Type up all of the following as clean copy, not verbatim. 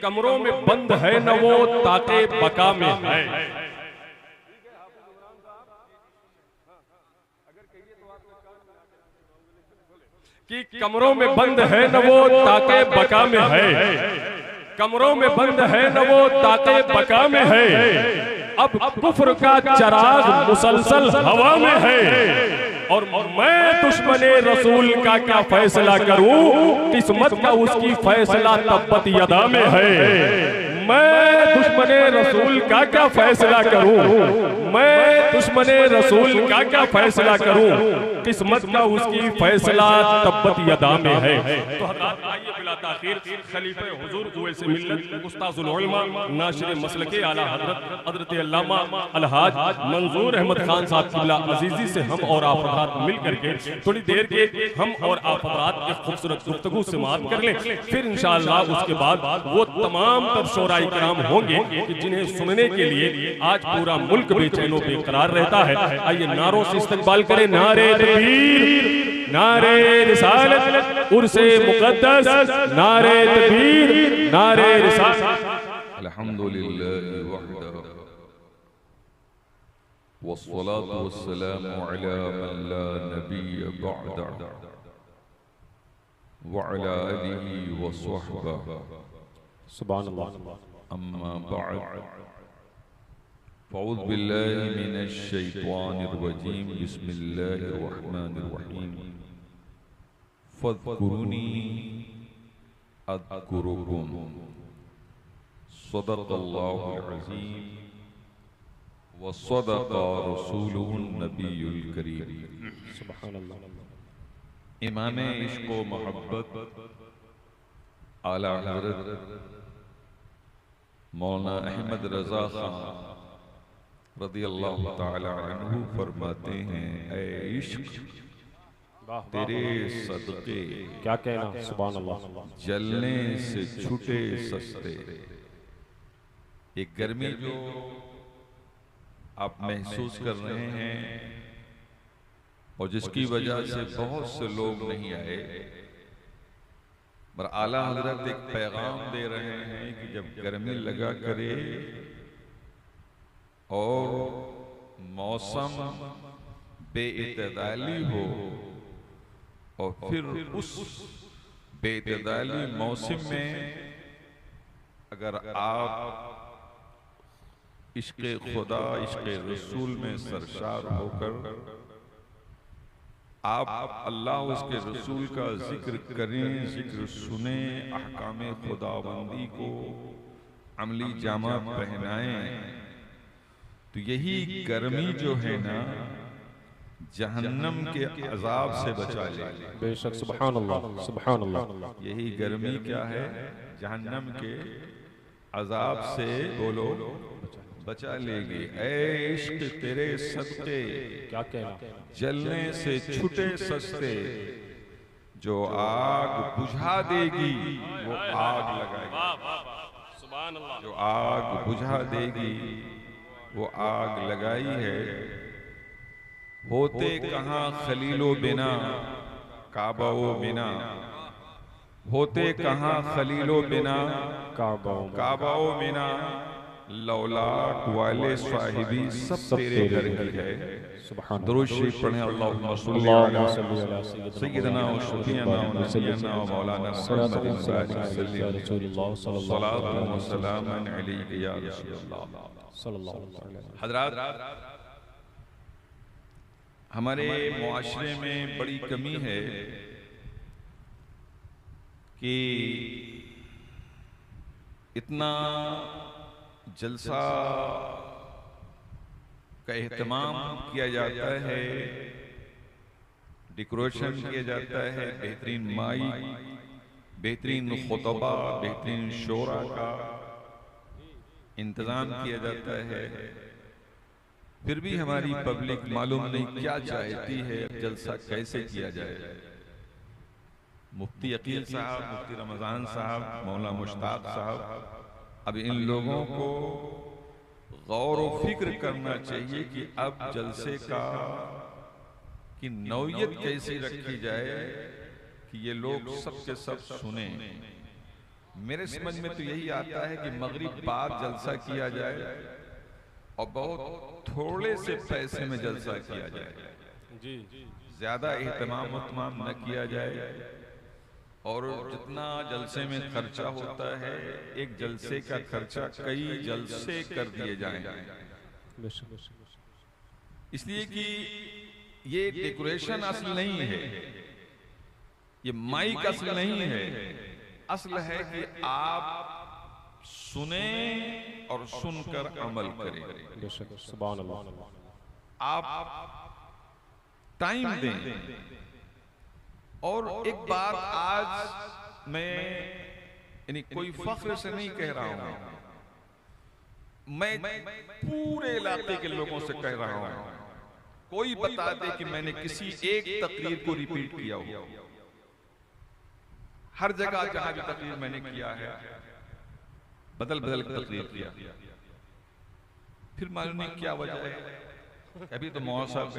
कमरों में बंद है न वो ताके बका में है। कि कमरों में बंद है न वो ताके बका में है, कमरों में बंद है न वो ताके बका में है। अब कुफ्र का चराग मुसलसल हवा में है, और मैं दुश्मने रसूल का क्या फैसला करूं, किस्मत का उसकी फैसला तब्बत यदा में है। मैं दुश्मने रसूल का क्या फैसला करूं, मैं दुश्मने रसूल का क्या फैसला करूं, किस्मत का उसकी फैसला तब्बत यदा में है। तो हज़रात आइए बिला ताखीर खलीफे हुजूर उवैस मिल्लत उस्ताजुल उलमा नाशिर मसलके आला हज़रत हज़रत अल्लामा अलहाज मंजूर अहमद खान साहब क़िबला अज़ीज़ी से हम और आप हज़रात मिल करके थोड़ी देर के हम और आप हज़रात एक खूबसूरत गुफ्तगू समाअत कर लें। फिर इंशाअल्लाह उसके बाद वो तमाम तर शोराए किराम होंगे कि जिन्हें सुनने के लिए आज पूरा मुल्क बेचैन और बेकरार रहता है। आइए नारों से इस्तकबाल करें, नारे तकबीर, नारे रिसालत, उर्से मुक़द्दस, नारे तकबीर, नारे रिसालत। अल्हम्दुलिल्लाहि वहदा वस्सलातु वस्सलामु अला मन ला नबिय्य बअदा व अला आलिहि व सहबिहि सुभानअल्लाह। अम्मा बअद फ़अऊज़ु बिल्लाहि मिनश शैतानिर रजीम बिस्मिल्लाहिर रहमानिर रहीम फ़ज़्कुरूनी अज़्कुरुकुम सदक़ल्लाहुल अज़ीम व सदक़ रसूलुहुन नबियुल करीम। सुभानअल्लाह। इमामे इश्क़ व मोहब्बत आला हज़रत मौलाना अहमद रज़ा खान रज़ियल्लाहु ताला अन्हु फरमाते हैं, ऐ इश्क़ तेरे सदक़े क्या कहना, सुभान अल्लाह। जलने से छूटे सस्ते। एक गर्मी जो आप महसूस कर रहे हैं और जिसकी वजह से बहुत से लोग नहीं आए, पर आला हजरत एक पैगाम दे रहे हैं कि जब गर्मी लगा करे और मौसम बेइतदाली हो और फिर उस बेइतदाली मौसम में अगर आप इश्क़े खुदा इश्क़े रसूल में सरशार होकर आप अल्लाह उसके रसूल का जिक्र करें, जिक्र सुने, अहकामे खुदाबंदी को अमली जामा पहनाएं, तो यही गर्मी जो है ना जहन्नम के अजाब से बचा ले। बेशक, सुभान अल्लाह, सुभान अल्लाह। यही गर्मी क्या है, जहन्नम के अजाब से बोलो बचा लेगी। ऐ इश्क तेरे सदके क्या कहना, जलने से छूटे सस्ते। जो आग बुझा देगी वो आग लगाएगी। सुभान अल्लाह। जो आग बुझा देगी वो आग लगाई है। होते कहाँ खलीलो बिना काबाओ बिना, होते कहाँ खलीलो बिना काबाओ बिना, लौलाक वाले साहिबी सब तेरे घर की है। दुरूद शरीफ पढ़ें, अल्लाहुम्मा सल्ली अला सय्यिदना व शफीअना व नबिय्यना व मौलाना मुहम्मदिन सल्लल्लाहु व सलामन अलैहि या रसूलल्लाह। हज़रात, हमारे मुआशरे में बड़ी कमी है कि इतना जलसा का एहतमाम किया जाता है, डेकोरेशन किया जाता है, बेहतरीन माइक, बेहतरीन खुतबा, बेहतरीन शोरा का इंतज़ाम किया जाता है, फिर भी हमारी पब्लिक मालूम नहीं क्या चाहती है, जलसा कैसे किया जाए। मुफ्ती अकील साहब, मुफ्ती रमज़ान साहब, मौलाना मुश्ताक साहब, अब इन लोगों को गौर व फिक्र करना चाहिए कि अब जलसे का की नौयत कैसी रखी जाए कि ये लोग सब के सब सुने। मेरे समझ में तो यही आता है कि मगरिब बाद जलसा किया जाए और बहुत थोड़े से पैसे में जलसा किया जाए, जी ज्यादा एहतमाम न किया जाए, और जितना जलसे में खर्चा होता है एक जलसे का खर्चा कई जलसे कर दिए जाएं। इसलिए कि ये डेकोरेशन असल नहीं है, ये माइक असल नहीं है, असल है कि आप सुने और सुनकर अमल करें। सुभान अल्लाह। आप टाइम दें। और एक बात आज मैं यानी कोई फख्र से नहीं कह रहा हूं, मैं पूरे इलाके के लोगों से कह रहा हूं, कोई बता दे कि मैंने किसी एक तकरीर को रिपीट किया हो। हर जगह जहां भी तकरीर मैंने किया है बदल बदल तकरीर किया, फिर मालूम नहीं क्या वजह है। अभी तो मौसम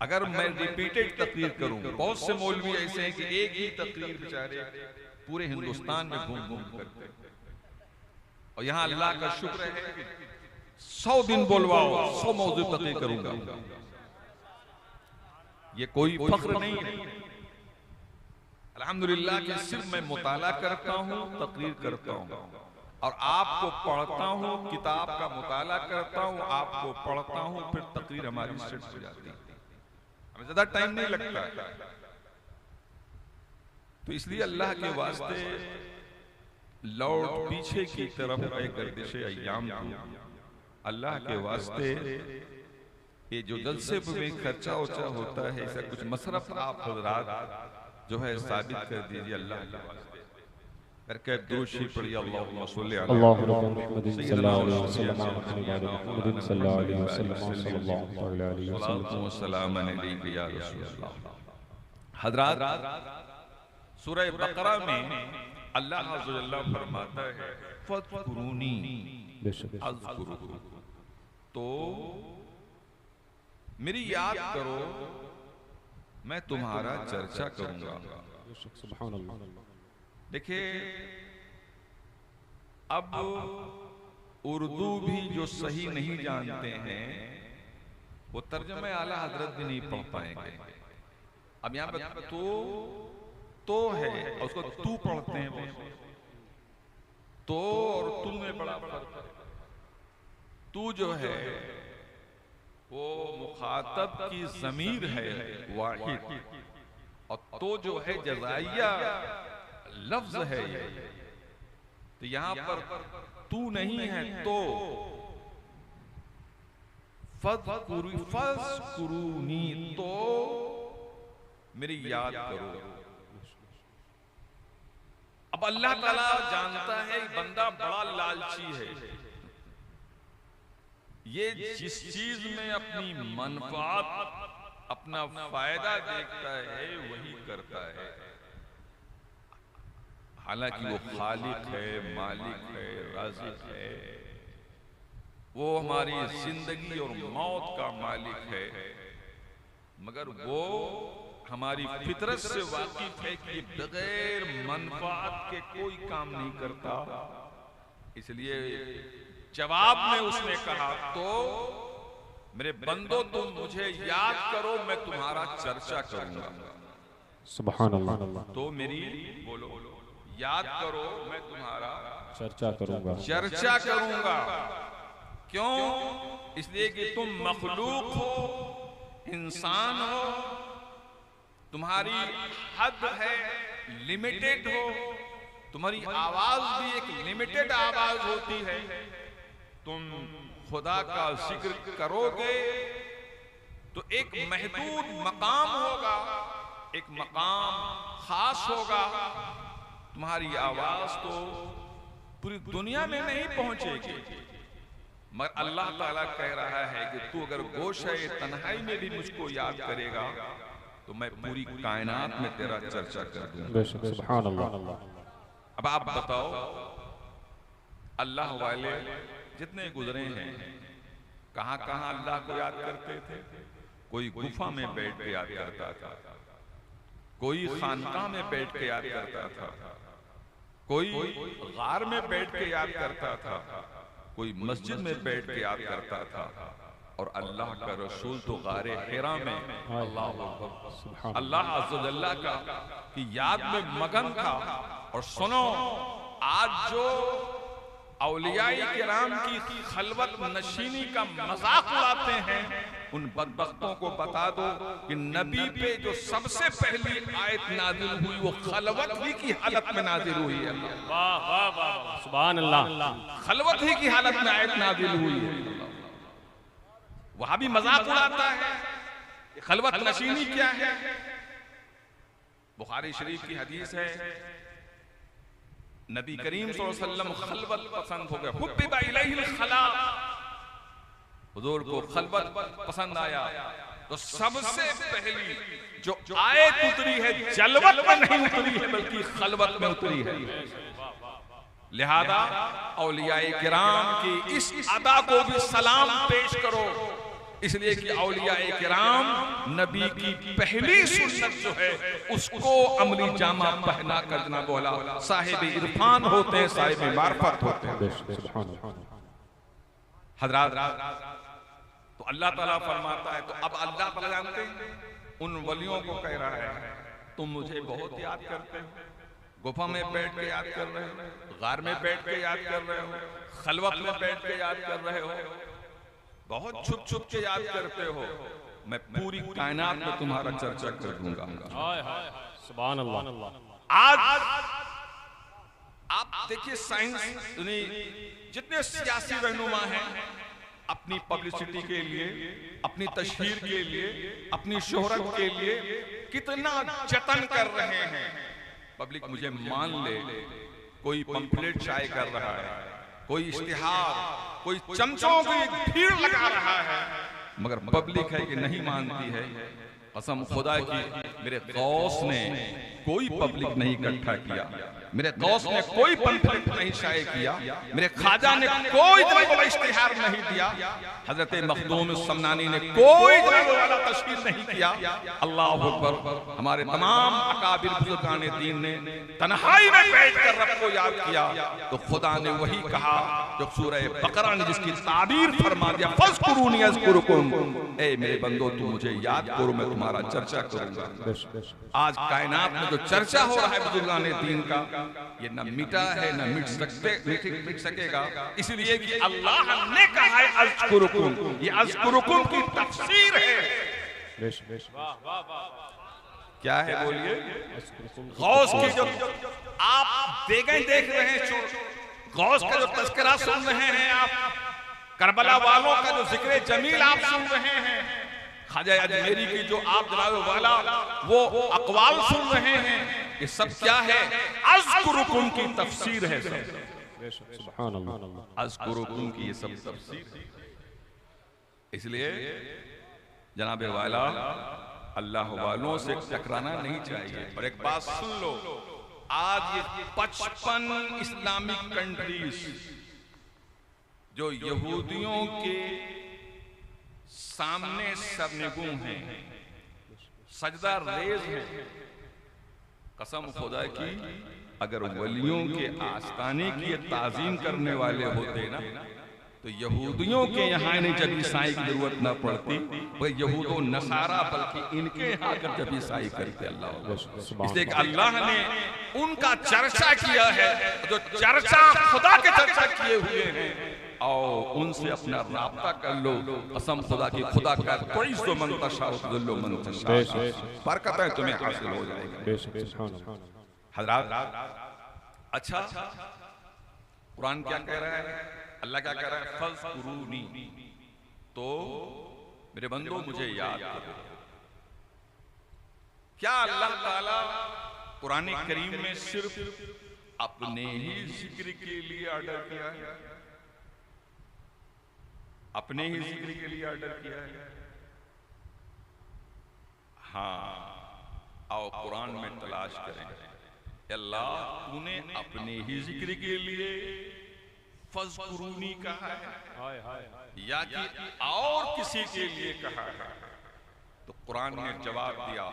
अगर मैं रिपीटेड तकरीर करूं, बहुत से मौलवी ऐसे हैं कि एक ही तकरीर बेचारे पूरे हिंदुस्तान में घूम घूम करते हैं, और यहां अल्लाह का शुक्र है कि 100 दिन बोलवाओ 100 मौजू तकरीर करूंगा। ये कोई फख्र नहीं है, अल्हम्दुलिल्लाह कि सिर्फ मैं मुताला करता हूं, तकरीर करता हूं और आपको पढ़ता हूं, किताब का मुताला करता हूं, आपको पढ़ता हूं, फिर तकरीर हमारी सेट हो जाती है, हमें ज्यादा टाइम नहीं लगता। तो इसलिए अल्लाह के वास्ते लौट पीछे की तरफ गर्दिशे अय्याम को अल्लाह के वास्ते ये जो जलसे में खर्चा उर्चा होता है, ऐसा कुछ मसरफ आप हजरात जो है साबित कर दीजिए अल्लाह के वास्ते करके दुरूशी पढ़िए। अल्लाहुम्मा सल्ली अला मुहम्मद सल्लल्लाहु अलैहि वसल्लम मुहम्मद सल्लल्लाहु अलैहि वसल्लम या रसूलल्लाह। हजरात सूरह बकरा में अल्लाह अज़्ज़ा वजल्ला फरमाता है फज़कुरूनी अज़्कुरुकुम, तो मेरी याद करो मैं तुम्हारा चर्चा करूंगा। सुभान अल्लाह। देखिए अब उर्दू भी जो सही नहीं जानते हैं वो तर्जुमे आला हजरत भी नहीं पढ़ पाएंगे। अब यहाँ पे तो है और उसको तू पढ़ते हैं, वो तो और तू में बड़ा फर्क है। तू जो है वो मुखातब की ज़मीर है वाहिद, और तो जो है जज़ाइया लफ्ज है ये। तो यहां पर तू नहीं है, तो फज़कुरूनी, तो मेरी याद करो। अब अल्लाह ताला जानता है बंदा बड़ा लालची है, ये जिस चीज में अपनी मनफात अपना फायदा देखता है वही करता है। हालांकि वो खालिक है, मालिक है, राज़िक है, वो हमारी जिंदगी और मौत का मालिक है, मगर वो हमारी फितरत से वाकिफ है कि बगैर मनफात के कोई काम नहीं करता। इसलिए जवाब में उसने कहा तो मेरे बंदो तुम मुझे याद करो मैं तुम्हारा चर्चा करूंगा। सुभान अल्लाह। तो मेरी बोलो याद करो मैं तुम्हारा चर्चा करूंगा। चर्चा करूंगा। क्यों? इसलिए कि तुम मखलूक हो, इंसान हो, तुम्हारी हद है, लिमिटेड हो, तुम्हारी आवाज भी एक लिमिटेड आवाज होती है। तुम खुदा का जिक्र करोगे तो एक महदूद मकाम होगा, एक मकाम खास होगा। तुम्हारी आवाज तो पूरी दुनिया में नहीं पहुंचेगी, मगर अल्लाह ताला कह रहा है कि तू अगर गोशे तन्हाई में भी मुझको याद करेगा तो मैं पूरी कायनात में तेरा चर्चा कर दूंगा। सुभान अल्लाह। अब आप बताओ, अल्लाह वाले जितने गुजरे हैं कहां कहां अल्लाह को याद करते थे। कोई गुफा में बैठ के याद करता था, कोई खानकाह में बैठ के याद करता था, कोई गार में बैठ के याद करता था, कोई मस्जिद में बैठ के याद करता था, और अल्लाह का रसूल तो गारे हिरा में अल्लाह अज़्ज़वजल्ला का की याद में मगन था। और सुनो, आज जो औलियाए किराम की खलवत नशीनी का मजाक उड़ाते हैं, उन बदबख्तों को बता दो कि नबी पे जो सबसे पहली आयत नाजिल हुई वो खलवत ही की हालत में नाजिल हुई है। वाह वाह वाह, सुभान अल्लाह। खलवत ही की हालत में आयत नाजिल हुई है। वहां भी मजाक उड़ाता है। खलवत नशीनी क्या है? बुखारी शरीफ की हदीस है, नबी करीम सल्लल्लाहु अलैहि वसल्लम खलवत पसंद हो गए। हुब्बिबा इलैहिल खला, हुजूर को खलवत पसंद आया। तो सबसे पहली जो आयत उतरी है जलवत में नहीं उतरी है, बल्कि खलवत में उतरी है। लिहाजा औलियाए किराम की इस अदा को भी सलाम पेश करो, इसलिए कि औलियाए किराम नबी की पहली सुन्नत जो है उसको अमली जामा पहना कर जना बोला साहिब इरफान होते हैं, साहिब मार्फत होते हैं। हजरात, तो अल्लाह ताला फरमाता है, तो अब अल्लाह ताला जानते हैं उन वलियों को कह रहा है, तुम मुझे बहुत याद करते हो, गुफा में बैठ के याद कर रहे हो, गार में बैठ के याद कर रहे हो, खलवत में बैठ के याद कर रहे हो, बहुत छुप छुप के याद करते हो। मैं पूरी कायनात में तुम्हारा चर्चा कर दूंगा। सुभान अल्लाह। आज आप देखिए, साइंस जितने सियासी रहनुमा हैं अपनी पब्लिसिटी के लिए, अपनी तशहीर के लिए, अपनी शोहरत के लिए कितना जतन कर रहे हैं। पब्लिक मुझे मान ले, कोई पंफलेट शाये कर रहा है, कोई इश्तिहार, कोई चमचों की भीड़ लगा रहा है, मगर पब्लिक है कि नहीं मानती है। कसम खुदा की, मेरे गौस ने कोई पब्लिक नहीं इकट्ठा किया, मेरे गौस ने कोई पंफलेट नहीं शाये किया, मेरे ख्वाजा ने कोई बड़ा इश्तिहार नहीं दिया, हजरत मखदूम समनानी ने कोई वाला तशकील नहीं किया। अल्लाह अकबर। हमारे तमाम अकाबिर बुजुर्गाने दीन ने तन्हाई में बैठकर रब को याद किया, तो खुदा ने वही कहा जो सूरह बकरा ने जिसकी ताबीर फरमा दिया, फज़कुरूनी अज़कुरुकुम, ए मेरे बंदो तुम मुझे याद करो, मैं तुम्हारा चर्चा करूंगा। आज कायनात में जो चर्चा हो रहा है बुजुर्गाने दीन का, ये न मिटा है न मिट सकेगा, इसलिए कि अल्लाह ने कहा है अज़कुरुकुम। ये अज़कुरुकुम की तफसीर है। क्या है बोलिए? गौस की जो आप देख रहे हैं, गौस का जो तज़किरा सुन रहे हैं आप, करबला वालों का जो जिक्र जमील आप सुन रहे हैं, ख्वाजा अजमेरी की जो आप जनाब वाला वो अक़वाल सुन रहे हैं, ये सब क्या है? अज़कुरुकुम की तफसीर है। सुभान अल्लाह। अज़कुरुकुम की ये सब तफसीर है। इसलिए जनाब वाला अल्लाह वालों से टकराना नहीं चाहिए। और एक बात सुन लो, आज ये 55 इस्लामिक कंट्रीज जो यहूदियों के सामने सरनिगू हैं, सजदा रेज हैं, कसम खुदा की अगर वलियों के आस्ताने की ताजीम करने वाले होते ना, तो यहूदियों के यहाँ इन्हें जब ईसाई की जरूरत न पड़ती, वह यहूदो नसारा बल्कि इनके यहाँ कर जब ईसाई करते। अल्लाह, इसलिए अल्लाह ने उनका चर्चा किया है, जो चर्चा खुदा के चर्चा किए हुए हैं, और उनसे अपना राब्ता कर लो। कसम खुदा की, खुदा का कोई तो मंतशा बरकत है तुम्हें हासिल हो जाएगा। हजरात, अच्छा कुरान क्या कह रहा है? अल्लाह क्या कह रहा है? फज़कुरूनी, तो मेरे बंदो मुझे याद करो। क्या अल्लाह ताला कुरान करीम में सिर्फ अपने ही जिक्र के लिए ऑर्डर किया है? अपने ही जिक्र के लिए ऑर्डर किया है? हाँ, आओ कुरान में तलाश करें। अल्लाह तूने अपने ही जिक्र के लिए फज़कुरूनी कहा है या कि और किसी के लिए कहा है? तो कुरान ने जवाब दिया,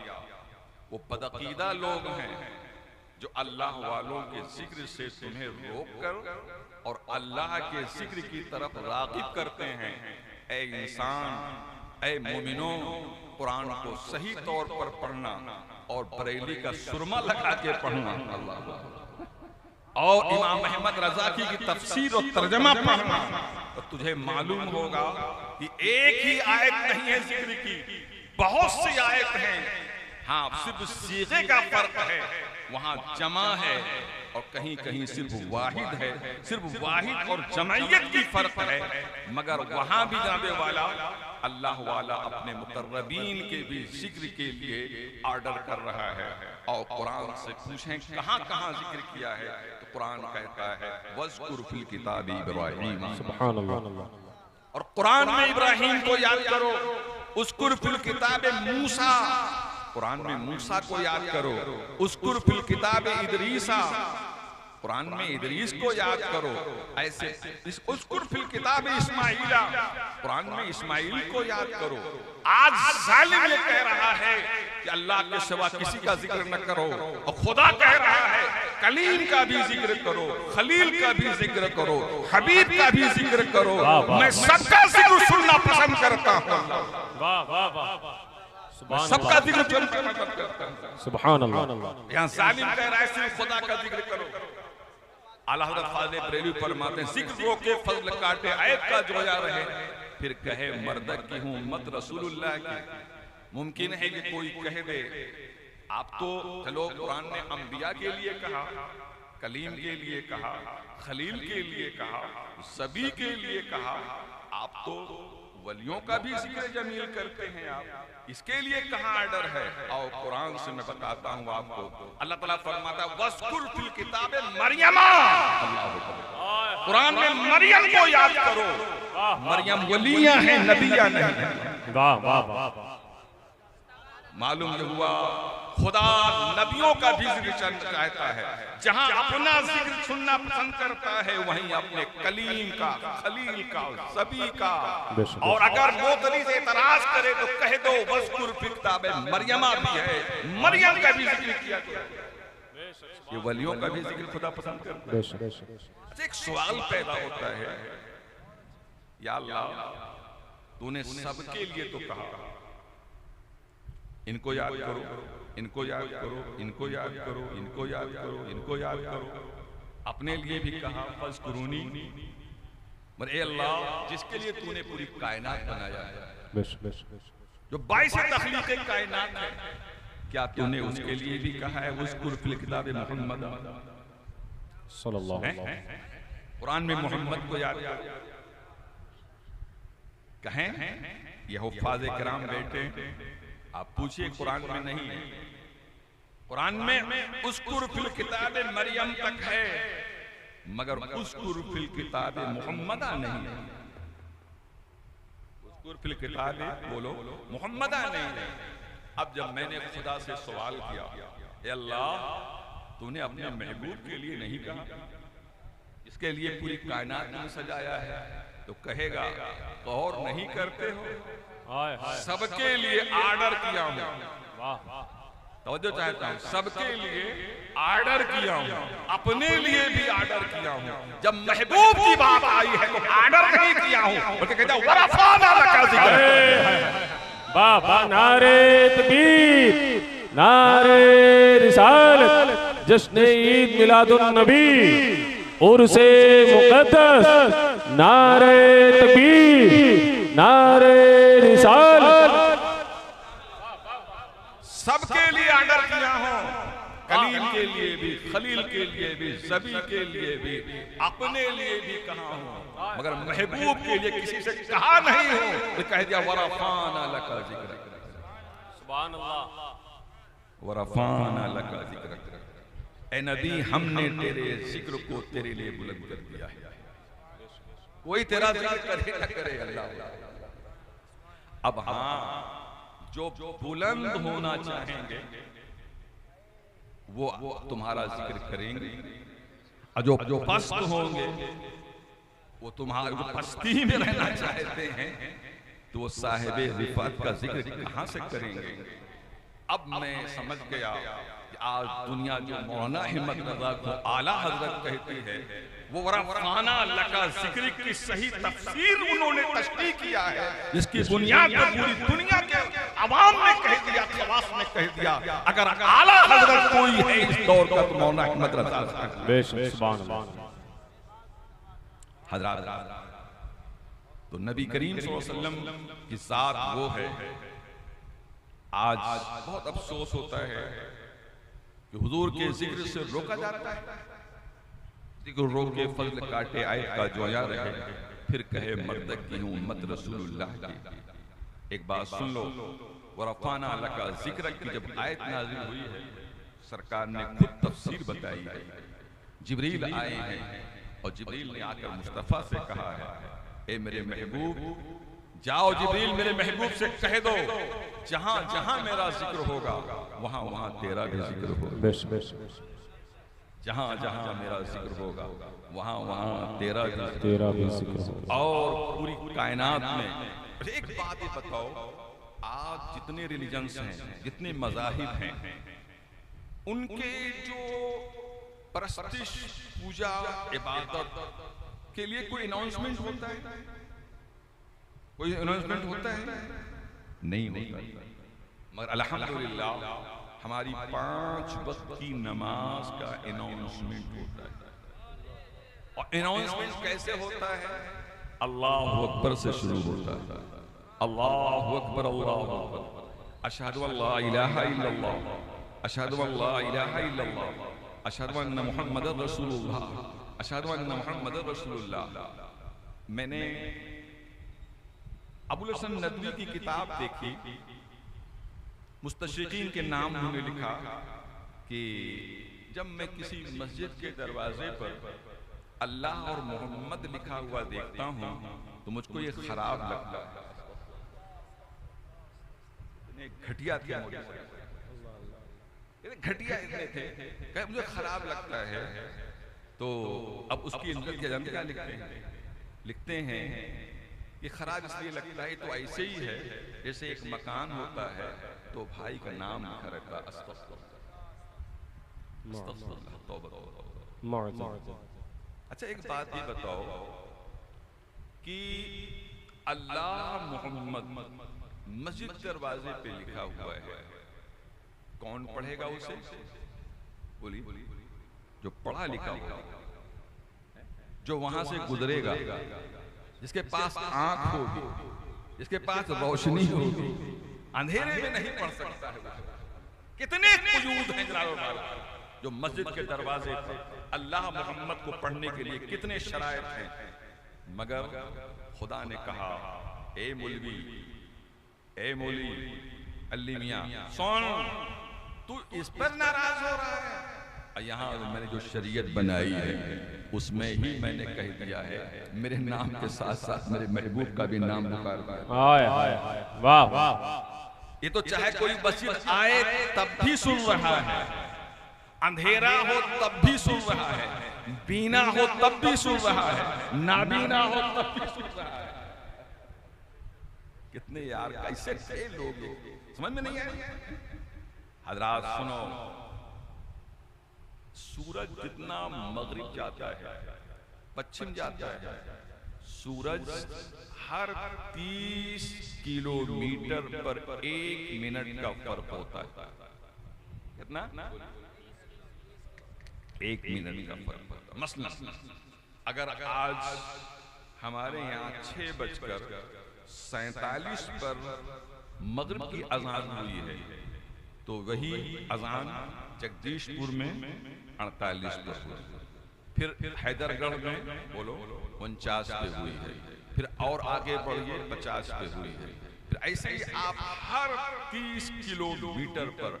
वो बदअकीदा लोग हैं, जो अल्लाह वालों के जिक्र से तुम्हें रोककर और अल्लाह के जिक्र की तरफ राग़िब करते हैं। ऐ इंसान, ऐ मोमिनो, कुरान को सही तौर पर पढ़ना और बरेली का सुरमा लगा के पढ़ना। अल्लाह। और इमाम अहमद रजा की तफसीर और तर्जमा पढ़ना, तो तुझे मालूम होगा कि एक ही आयत नहीं है जिक्र की, बहुत सी आयत हैं। हाँ, सिर्फ सीगे का फर्क है, वहां जमा है और कहीं कहीं सिर्फ वाहिद है। सिर्फ वाहिद और जमायत की फर्क है, मगर वहां भी जनाबे वाला अल्लाह वाला अपने मुकर्रबीन के भी जिक्र के लिए ऑर्डर कर रहा है। और कुरान से पूछें कहां कहां जिक्र किया है, तो कुरान कहता है वज़कुर फिल किताब इब्राहीम। सुभान अल्लाह। और कुरान में इब्राहीम को याद करो। उस्कुर फिल किताब मूसा, कुरान में मूसा को याद करो। उस्कुर फिल किताब इदरीसा, कुरान में इदरीस को याद करो। ऐसे उस्कुर फिल किताब इस्माइला, कुरान में इस्माइल को याद करो। आज जालिम ये कह रहा है कि अल्लाह के सिवा किसी का जिक्र न करो, और खुदा कह रहा है कलीम का भी जिक्र करो, खलील का भी जिक्र करो, हबीब का भी जिक्र करो। मैं सबका जिक्र सुनना पसंद करता हूँ। वाह वाह वाह, सबका जिक्र करना पसंद करता हूँ। सुभान अल्लाह। यहाँ जालिम कह रहा है सिर्फ खुदा का जिक्र करो। आला हज़रत फ़ाज़िल बरेलवी फरमाते हैं जिक्र रोके फजल काटे ऐब का जोया रहे, फिर कहे मर्दक की हूँ उम्मत रसूलुल्लाह की। मुमकिन है कि कोई कह दे आप तो चलो कुरान ने अंबिया के लिए कहा, कलीम के लिए कहा, खलील के लिए कहा, सभी के लिए कहा, आप तो वलियों का भी जिक्र जमील करते हैं, आप इसके लिए कहाँ आर्डर है? और कुरान से मैं बताता हूँ आपको, अल्लाह ताला फरमाता है वज़कुर फिल किताब मरियमा। कुरान में मरियम को याद करो। मरियम वलिया है, नबिया नहीं। वाह वाह वाह। मालूम हुआ खुदा नबियों का भी जिक्र चाहता है। जहां अपना जिक्र सुनना पसंद करता है, वहीं अपने कलीम का, खलील का, सभी का। और अगर मोतरी से एतराज करे तो कह दो वज़कुर फिल किताब मरियमा भी है, मरियम का भी जिक्र किया गया। ये वलियों का भी जिक्र खुदा पसंद करता है। एक सवाल पैदा होता है, या अल्लाह तूने सबके लिए तो कहा, इनको याद करो, इनको याद करो, इनको याद करो, इनको याद करो, इनको याद करो। अपने लिए भी कहा फज़कुरूनी, मगर ए अल्लाह जिसके लिए तूने पूरी कायनात बनाया है, जो बाइस तख्लीक़ कायनात है, क्या तूने उसके लिए भी कहा है वज़कुर फिल किताब मुहम्मद सल्लल्लाहु अलैहि वसल्लम? कुरान में मोहम्मद को याद कहें। ये हुफ़ाज़ किराम बैठे, आप पूछिए कुरान में नहीं है। कुरान में उस्कुर फिल किताब मरियम तक है, मगर उस्कुर फिल किताब मुहम्मदा नहीं है। उस्कुर फिल किताब बोलो मुहम्मदा नहीं है। अब जब मैंने खुदा से सवाल किया, ए अल्लाह तूने अपने महबूब के लिए नहीं कहा, इसके लिए पूरी कायनात में सजाया है, तो कहेगा गौर नहीं करते हो, सबके लिए आर्डर किया हूं। तवज्जो चाहता हूं, सबके लिए आर्डर किया हूं, अपने लिए भी आर्डर किया हूं। जब महबूब की बात आई है तो आर्डर नहीं किया हूं, बल्कि कहता वरफ़अना लका ज़िक्र। बाबा नारे तकबीर, नारे रिसालत, जश्न ईद मिलादुन नबी, उर्से मुक़द्दस, नारे तकबीर, नारे रिसालत। सबके लिए आर्डर किया हूं, कलीम के लिए भी, खलील के लिए भी, सभी के लिए भी, अपने लिए भी कहा हूं, मगर महबूब के लिए किसी से कहा नहीं हूं। तो कह दिया वरफ़अना लका ज़िक्र। सुभान अल्लाह। वरफ़अना लका ज़िक्र। ए नबी हमने तेरे जिक्र को तेरे लिए बुलंद कर दिया है। कोई तेरा जिक्र करे न करे अल्लाह। अब हाँ, जो बुलंद होना चाहेंगे वो तुम्हारा जिक्र करेंगे, और जो पस्त होंगे वो तुम्हारे जो पस्ती में रहना चाहते हैं तो वो साहिब रिफात का जिक्र कहां से करेंगे? अब मैं समझ गया कि आज दुनिया जो मौलाना हिम्मत रजा को आला हजरत कहती है, वो वरफ़ाना लका ज़िक्र की सही तफसीर उन्होंने तशरीह किया है, जिसकी बुनियाद पर पूरी दुनिया के अवाम ने कह दिया, खवास ने कह दिया, अगर आला हजरत कोई है इस दौर का तो मौलाना हिम्मत रजा हजरत। तो नबी करीम सल्लल्लाहु अलैहि वसल्लम की साथ वो है। आज बहुत अफसोस होता है कि हुजूर के जिक्र से रोका जाता है। जिक्र रोके फजल काटे आयत का जोया रहे, फिर कहे मर्दक की हूं उम्मत रसूलुल्लाह की। एक बात सुन लो, वरफ़ाना लका जिक्र की जब आयत नाज़िल हुई है, सरकार ने खुद तफसीर बताई है। जिब्रील आए हैं और जिब्रील ने आकर मुस्तफ़ा से कहा है, ए मेरे महबूब, जाओ जिब्रील मेरे महबूब से कह दो, जहां जहां मेरा जिक्र होगा वहां वहां तेरा भी जिक्र होगा। जहां जहां मेरा जिक्र होगा वहां वहां तेरा भी जिक्र होगा। और पूरी कायनात में एक बात ही बताओ, आज जितने रिलीजन्स हैं, जितने मज़ाहिब हैं, उनके जो परस्तिश, पूजा, इबादत के लिए कोई अनाउंसमेंट होता है? कोई अनाउंसमेंट होता है? नहीं होता। मगर अल्हम्दुलिल्लाह हमारी 5 वक्त की नमाज का अनाउंसमेंट होता है। और अनाउंसमेंट कैसे होता है? अल्लाहु अकबर से शुरू होता है। अल्लाहु अकबर, अल्लाहु अकबर, अशहदु अल्ला इलाहा इल्लल्लाह, अशहदु अल्ला इलाहा इल्लल्लाह, अशहदु अन्ना मुहम्मदर रसूलुल्लाह, अशहदु अन्ना मुहम्मदर रसूलुल्लाह। मैंने अबुल हसन नदवी की किताब देखी, मुस्तशरिकीन के नाम उन्होंने लिखा कि जब मैं किसी मस्जिद के दरवाजे पर अल्लाह और मोहम्मद लिखा हुआ देखता हूं तो मुझको ये खराब लगता है। घटिया थे, घटिया इतने थे, कहे मुझे खराब लगता है। तो अब उसकी जानते क्या लिखते हैं? लिखते हैं कि खराब इसलिए लगता है तो ऐसे ही है जैसे एक मकान होता है तो भाई का नाम लिखा रहता है, अच्छा एक बात ये बताओ कि अल्लाह मोहम्मद मस्जिद दरवाजे पे लिखा हुआ है, कौन पढ़ेगा उसे? बोलिए, जो पढ़ा लिखा होगा, जो वहां से गुजरेगा, जिसके पास आंख होगी, जिसके पास रोशनी होगी, अंधेरे में नहीं पढ़ सकता है। कितने मौजूद हैं जनाब जो मस्जिद के दरवाजे पर अल्लाह मोहम्मद को पढ़ने के लिए कितने शरायत हैं, मगर खुदा ने कहा, ए मौलवी, ए मौली अली मियां सुन, तू इस पर नाराज हो रहा है। यहाँ मैंने जो शरीयत बनाई है उसमें ही मैंने कह दिया है, मेरे नाम के साथ साथ मेरे महबूब का भी नाम पुकार दिया। वाह वाह। ये तो चाहे कोई मस्जिद आए तब भी सुन रहा है, अंधेरा हो तब भी सुन रहा है, बीना हो तब भी सुन रहा है, नाबीना हो तब भी सुन रहा है। कितने यार कैसे थे लोग, समझ में नहीं आया। हजरात सुनो, सूरज जितना मगरिब जाता है, पश्चिम जाता है, सूरज हर 30 किलोमीटर पर 1 मिनट का फर्क होता है। कितना? 1 मिनट का फर्क होता है। मसलन अगर आज हमारे यहाँ 6:47 पर मगरिब की अजान हुई है तो वही अजान जगदीशपुर में 48 पर हुई, फिर हैदरगढ़ में बोलो 49 पे हुई है, फिर और आगे बढ़िए 50 पे हुई है। फिर ऐसे ही आप हर 30 किलोमीटर पर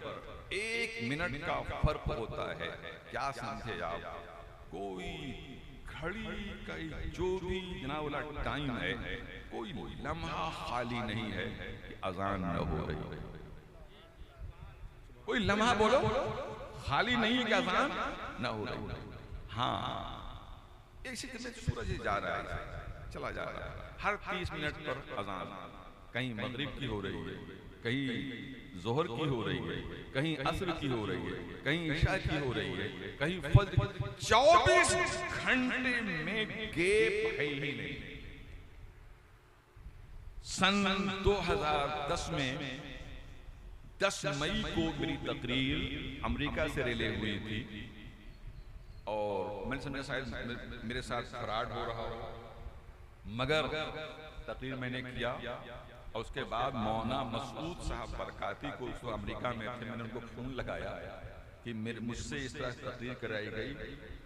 1 मिनट का फर्क होता है। क्या समझे आप? कोई घड़ी का जो भी जनाब टाइम है, कोई लम्हा खाली नहीं है कि अजान न हो रही है। कोई लम्हा बोलो खाली नहीं है कि अजान न हो रही है। हाँ, इसी तरह सूरज जा रहा है, चला जा रहा है, हर 30 मिनट पर अजान, कहीं मगरिब की हो रही है, कहीं जोहर की हो रही है, कहीं असर की हो रही है, कहीं ईशा की हो रही है, कहीं फज्र। 24 घंटे में गैप है ही नहीं। सन 2010 में 10 मई को मेरी तकरीर अमेरिका से रिले हुई थी और मैंने समझा शायद मेरे साथ फ्रॉड हो रहा हो, मगर तकरीर मैंने किया और उसके बाद मौलाना मसूद साहब बरकाती को उस अमेरिका में थे, मैंने उनको फोन लगाया कि मेरे मुझसे इस तरह तकरीर कराई गई,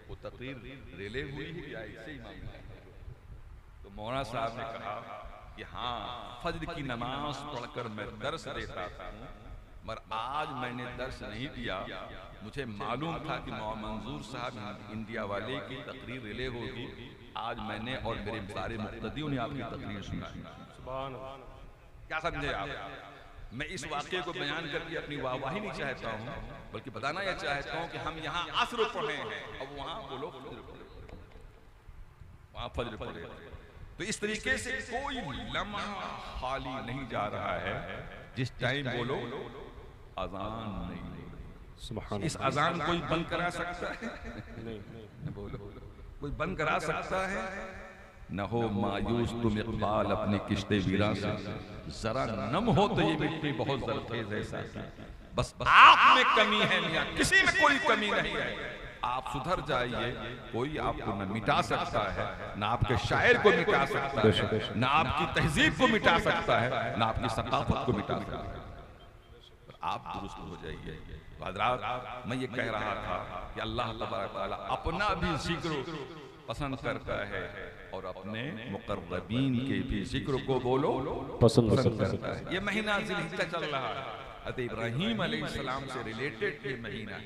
वो तकरीर रिले हुई है या ऐसे ही मामला है? तो मौलाना साहब ने कहा कि हाँ, फज्र की नमाज पढ़कर मैं दर्स देता था, मगर आज मैंने दर्स नहीं दिया। मुझे मालूम था कि मौलाना मंजूर साहब इंडिया वाले की तकरीर रिले होगी, आज मैंने और मेरे सारे मुक्तदियों ने आपकी तकरीर सुनाई। क्या समझे आप? मैं इस वाक़े को बयान करके अपनी वाहवाही नहीं चाहता हूँ, बल्कि बताना यह चाहता हूँ कि हम यहाँ असर पढ़े हैं और वहाँ बोलो वहाँ फज्र पढ़े। तो इस तरीके से कोई लम्हा खाली नहीं जा रहा है जिस टाइम बोलो अजान नहीं। इस अजान कोई बंद करा सकता है? नहीं। बोलो कोई बंद करा सकता है? न हो मायूस तुम इकबाल अपनी किश्ते वीरा से, जरा नम हो तो ये मिट्टी बहुत जरखेज ऐसा। बस आप में कमी है मियां, किसी में कोई कमी नहीं है। आप सुधर जाइए, कोई आपको न मिटा सकता है, न आपके शायर को मिटा सकता है, न आपकी तहजीब को मिटा सकता है, न आपकी सकाफत को मिटा सकता है। आप दुरुस्त हो जाइए। हज़रात, मैं ये कह रहा था कि अल्लाह तबारक व तआला अपना भी जिक्र पसंद करता है और अपने मुक़र्रबीन के भी जिक्र को बोलो पसंद करता है। ये महीना ज़िलहिज्जा चल रहा है, हज़रत इब्राहीम अलैहिस्सलाम से रिलेटेड ये महीना है।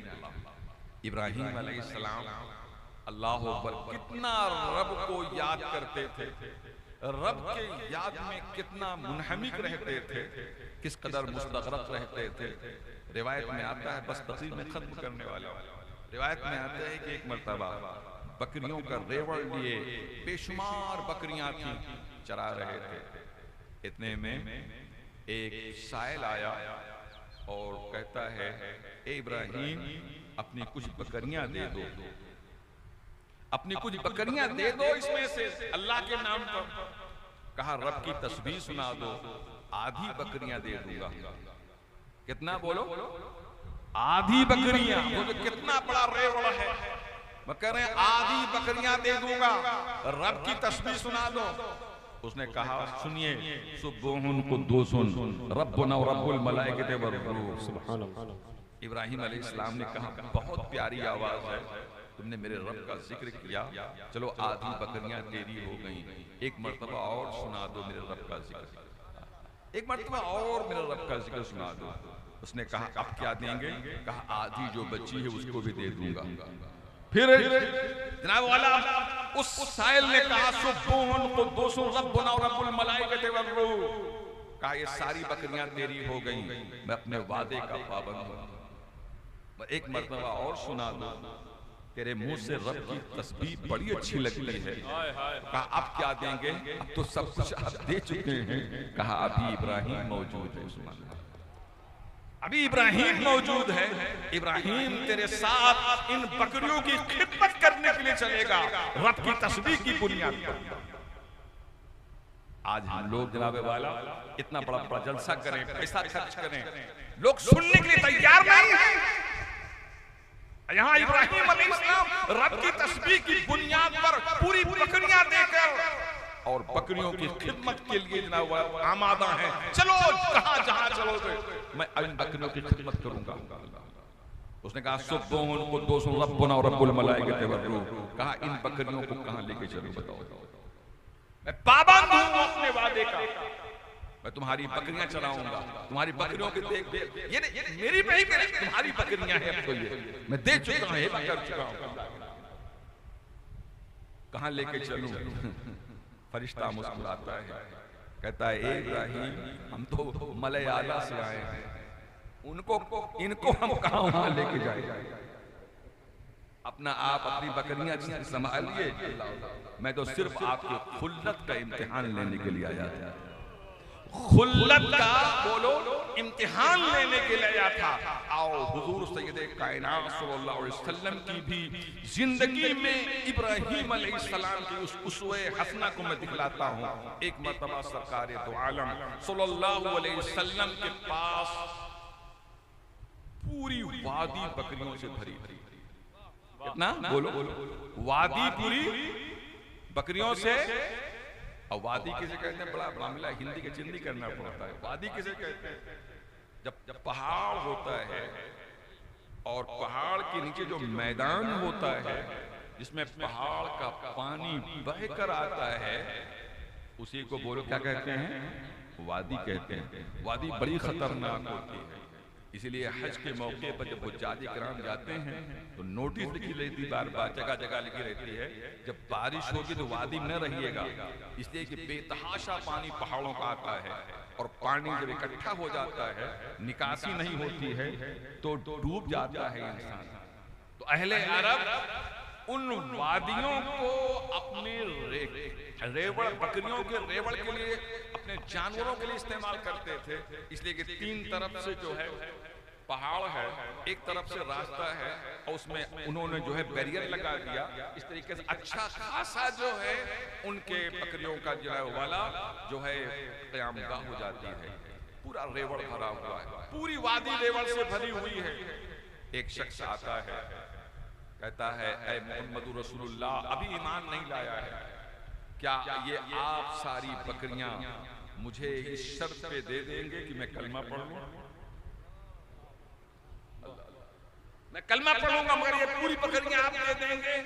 इब्राहीम अलैहिस्सलाम अल्लाह अकबर कितना रब को याद करते थे, रब के याद में कितना मुनहमिक रहते थे, किस कदर मुस्तग़रक़ रहते थे। रिवायत में आता है, बस तक़रीर में खत्म करने वाले, रिवायत में आता है कि एक मर्तबा बकरियों का रेवड़ लिए बेशुमार बकरियां थी, चरा रहे थे। इतने में एक साइल आया और कहता है, ए इब्राहीम अपनी कुछ बकरियां दे दो, अपनी कुछ बकरियां दे दो इसमें से अल्लाह के नाम पर। कहा रब की तस्बीह सुना दो, आधी बकरियां दे दूंगा। कितना बोलो? आधी बकरियां। बोलो कितना बड़ा रेवड़ है। मैं कह रहे हैं आधी बकरियां दे दूंगा, रब की तस्बीह सुना दो। उसने कहा सुनिए, सुब्बुहुन कुद्दूसुन रब्बुना व रब्बुल मलाइकति वर रूह। सुभान अल्लाह। इब्राहीम अलैहिस्सलाम ने कहा बहुत प्यारी आवाज है, तुमने मेरे रब का जिक्र किया, चलो आधी बकरियां तेरी हो गई, एक मर्तबा और सुना दो मेरे रब का जिक्र, एक मर्तबा और मेरे रब का जिक्र सुना दो। उसने कहा अब क्या देंगे? कहा आधी जो बची है उसको भी दे दूंगा। फिर जनाब वाला उस साइल ने कहा सुब्बुहुन कुद्दूसुन रब्बुना व रब्बुल मलाइकति वर रूह। कहा ये सारी बकरियां तेरी हो गई, मैं अपने वादे का पाबंद हूं, एक मर्तबा और सुना दो, तेरे मुंह से रब की तस्बीह बड़ी अच्छी लगती है। कहा अब क्या देंगे? अब तो सब कुछ आप दे चुके हैं। कहा अभी इब्राहीम मौजूद है, अभी इब्राहीम मौजूद है। इब्राहीम तेरे साथ इन बकरियों की खिदमत करने के लिए चलेगा, रब की तस्बीह की बुनियाद पर। आज हम लोग जनाबे वाला इतना बड़ा बड़ा जलसा करें, पैसा खर्च करें, लोग सुनने के लिए तैयार नहीं है। यहाँ इब्राहीम अलैहिस्सलाम रब की तस्बीह की बुनियाद पर पूरी बकरियां देकर और बकरियों की खिदमत के लिए जनाब आमादा है। चलो कहां जहां चलोगे मैं इन बकरियों की खिदमत करूंगा। उसने कहा सुब्बुहुन कुद्दूसुन रब्बुना व रब्बुल मलाइकति वर रूह। कहा इन बकरियों को कहां लेके चलूं बताओ? मैं पाबंद हूं अपने वादे का, मैं तुम्हारी बकरियां चराऊंगा, तुम्हारी बकरियों की देख ये मेरी पे ही तुम्हारी बकरियां हैं। अब तो ये मैं दे चुका हूं, कर चुका हूं, कहां लेके चलूं? फरिश्ता मुस्कुराता है, कहता है ए इब्राहीम हम तो मलय आला से आए हैं, इनको हम कहां वहां लेके जाएंगे? अपना आप अपनी बकरियां संभालिए, मैं तो सिर्फ आपके खुल्लत का इम्तिहान लेने के लिए आया था। खुल्लत का बोलो इम्तिहान लेने के लिए आया था। आओ हुजूर सैयदे कायनात सल्लल्लाहु अलैहि वसल्लम की भी जिंदगी में इब्राहीम अलैहिस्सलाम की उस उसवे हसना को मैं दिखलाता हूँ। एक मर्तबा सरकार दो आलम सल्लल्लाहु अलैहि वसल्लम के पास पूरी वादी बकरियों से भरी थी। कितना बोलो, वादी पूरी बकरियों से। और वादी किसे कहते हैं, बड़ा मामला हिंदी के चिंदी करना पड़ता है। वादी किसे कहते हैं, जब पहाड़ होता है और पहाड़ के नीचे जो मैदान होता है जिसमें पहाड़ का पानी बहकर आता है, उसी को बोलो क्या कहते हैं, वादी कहते हैं। वादी बड़ी खतरनाक होती है, इसीलिए हज के मौके पर जब हुज्जाज किराम जाते हैं तो नोटिस लिखी रहती, बार बार जगह जगह लिखी रहती है, जब बारिश होगी तो वादी न रहिएगा, इसलिए कि बेतहाशा पानी पहाड़ों का आता है और पानी जब इकट्ठा हो जाता है, निकासी नहीं होती है तो डूब जाता है इंसान। तो अहले अरब उन वादियों को अपने रेवड़, बकरियों के रेवड़ के लिए, अपने जानवरों के लिए इस्तेमाल करते थे। इसलिए कि तीन तरफ से जो है पहाड़ है, एक तरफ से रास्ता है और उसमें उन्होंने जो है बैरियर लगा दिया। इस तरीके से अच्छा खासा जो है उनके बकरियों का जो है वाला जो है क़यामगाह हो जाती है। पूरा रेवड़ भरा हुआ है, पूरी वादी रेवड़ से भरी हुई है। एक शख्स आता है, कहता है ऐ मोहम्मद रसूलुल्लाह, अभी ईमान नहीं लाया है, क्या ये आप सारी बकरियां मुझे इस शर्त पे दे देंगे कि मैं कलमा पढ़ लूं? मैं कलमा पढ़ूंगा मगर ये पूरी बकरियां आप दे देंगे?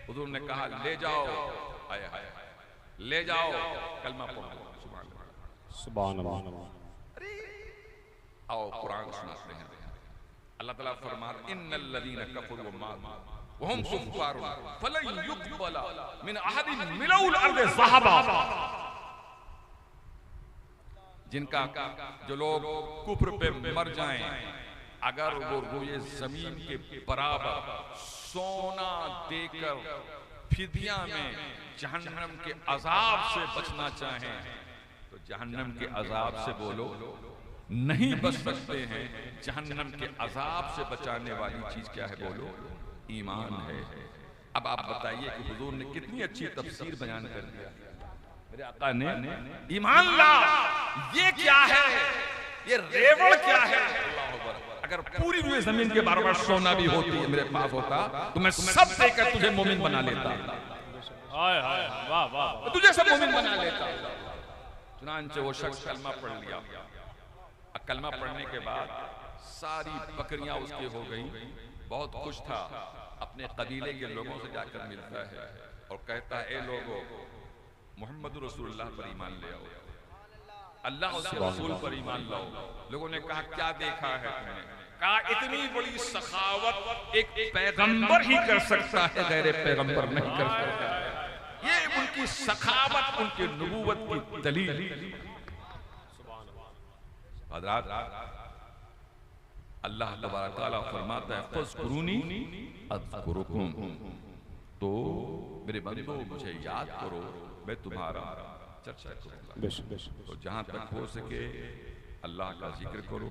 हुजूर ने कहा ले जाओ, आया ले जाओ, कलमा पढ़ो। सुभान अल्लाह। अरे आओ कुरान सुनाते हैं। अल्लाह ताला फरमाते इन्नल लदीना कफरू व मातू व हुम कुफ्फारुन फलन युक़बला मिन अहदिन मिनल अर्दि ज़हबा। जिनका जो लोग कुफ्र पे मर जाएं, अगर वो रोए जमीन के बराबर सोना देकर फिदिया में जहन्नम के अजाब से बचना चाहें तो जहन्नम के अजाब से बोलो नहीं बच सकते हैं। जहन्नम के अजाब से बचाने वाली चीज क्या है, बोलो ईमान है। अब आप बताइए कि हुजूर ने कितनी अच्छी तफसीर बयान कर दिया। मेरे आका ने ईमान ला, ये क्या है, ये रेवड़ क्या है। अगर पूरी हुई जमीन के बराबर सोना भी होती है मेरे पास होता तो मैं सब देकर तुझे मोमिन बना लेता। वाह वाह, तुझे सब मोमिन बना लेता। चुनांचे वो शख्स कलमा पढ़ लिया। कलमा पढ़ने के बाद सारी बकरियां उसकी हो गई। बहुत खुश था, अपने कबीले के लोगों से जाकर मिलता है और कहता है ए लोगों, मोहम्मद रसूलुल्लाह पर ईमान ले आओ, अल्लाह उसके रसूल पर ईमान लाओ। लोगों ने कहा क्या देखा है तुमने? कहा इतनी बड़ी सखावत एक पैगंबर ही कर सकता है, गैर पैगंबर नहीं कर सकता। ये उनकी सखावत, उनकी नबूवत की दलील। अल्लाह तबारक तआला फरमाता है फज़कुरूनी अज़कुरुकुम, तो मेरे बंदो मुझे याद करो मैं तुम्हारा चर्चा करूंगा। तो जहां तक हो सके अल्लाह का जिक्र करो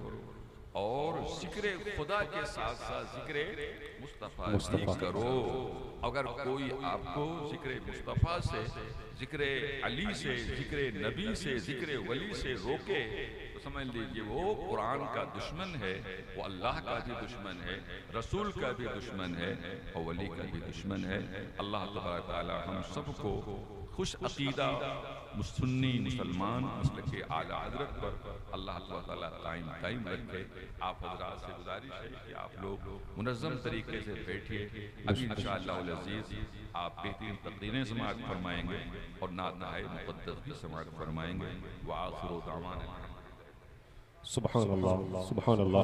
और जिक्र खुदा के साथ साथ जिक्र मुस्तफा भी करो। अगर कोई आपको जिक्र मुस्तफा से, जिक्र अली से, जिक्र नबी से, जिक्र वली से रोके तो समझ लीजिए वो कुरान का दुश्मन है, वो अल्लाह का भी दुश्मन है, रसूल का भी दुश्मन है और वली का भी दुश्मन है। अल्लाह तबारक तआला हम सबको खुश अकीदा सुन्नी मुसलमान मसलक के आला हजरत पर अल्लाह ताला कायम रखे। आप हजरात से गुजारिश है कि आप लोग मुनज़्ज़म तरीके से बैठिए। अभी इंशाअल्लाह अज़ीज़ आप बेहतरीन तक़रीरें समाअत फरमाएंगे और नात-ए मुक़द्दस भी समाअत फरमाएंगे। व आखिरु दावाना सुभान अल्लाह सुभान अल्लाह।